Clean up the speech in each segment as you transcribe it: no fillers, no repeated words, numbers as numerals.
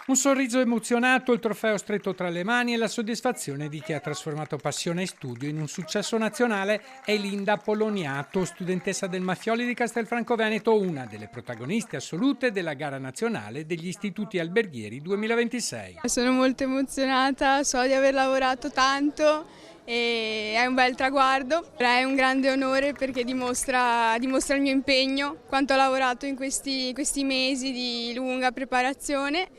Un sorriso emozionato, il trofeo stretto tra le mani e la soddisfazione di chi ha trasformato passione e studio in un successo nazionale è Linda Poloniato, studentessa del Maffioli di Castelfranco Veneto, una delle protagoniste assolute della gara nazionale degli istituti alberghieri 2026. Sono molto emozionata, so di aver lavorato tanto e è un bel traguardo. È un grande onore perché dimostra il mio impegno, quanto ho lavorato in questi mesi di lunga preparazione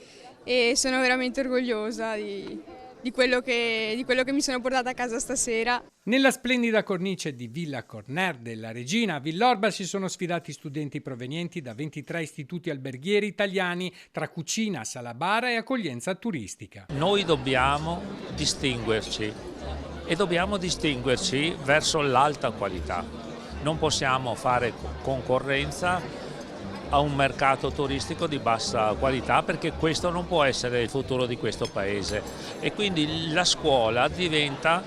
e sono veramente orgogliosa di quello che mi sono portata a casa stasera. Nella splendida cornice di Villa Corner della Regina a Villorba si sono sfidati studenti provenienti da 23 istituti alberghieri italiani tra cucina, sala bara e accoglienza turistica. Noi dobbiamo distinguerci e dobbiamo distinguerci verso l'alta qualità. Non possiamo fare concorrenza a un mercato turistico di bassa qualità perché questo non può essere il futuro di questo paese e quindi la scuola diventa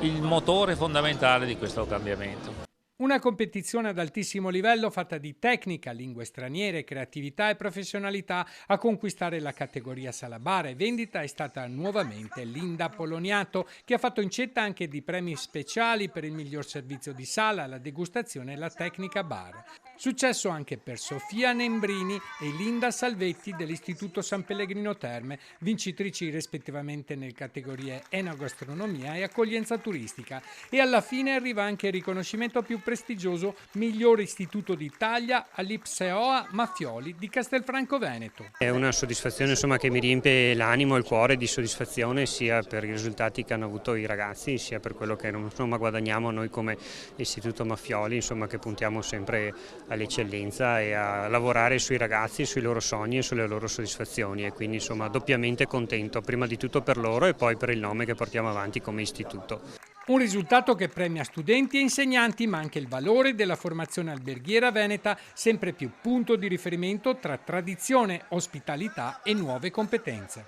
il motore fondamentale di questo cambiamento. Una competizione ad altissimo livello fatta di tecnica, lingue straniere, creatività e professionalità. A conquistare la categoria sala bara e vendita è stata nuovamente Linda Poloniato, che ha fatto incetta anche di premi speciali per il miglior servizio di sala, la degustazione e la tecnica bar. Successo anche per Sofia Nembrini e Linda Salvetti dell'Istituto San Pellegrino Terme, vincitrici rispettivamente nelle categorie enogastronomia e accoglienza turistica. E alla fine arriva anche il riconoscimento più prestigioso miglior istituto d'Italia all'Ipseoa Maffioli di Castelfranco Veneto. È una soddisfazione che mi riempie l'animo e il cuore di soddisfazione sia per i risultati che hanno avuto i ragazzi sia per quello che guadagniamo noi come istituto Maffioli, che puntiamo sempre all'eccellenza e a lavorare sui ragazzi, sui loro sogni e sulle loro soddisfazioni e quindi doppiamente contento prima di tutto per loro e poi per il nome che portiamo avanti come istituto. Un risultato che premia studenti e insegnanti, ma anche il valore della formazione alberghiera veneta, sempre più punto di riferimento tra tradizione, ospitalità e nuove competenze.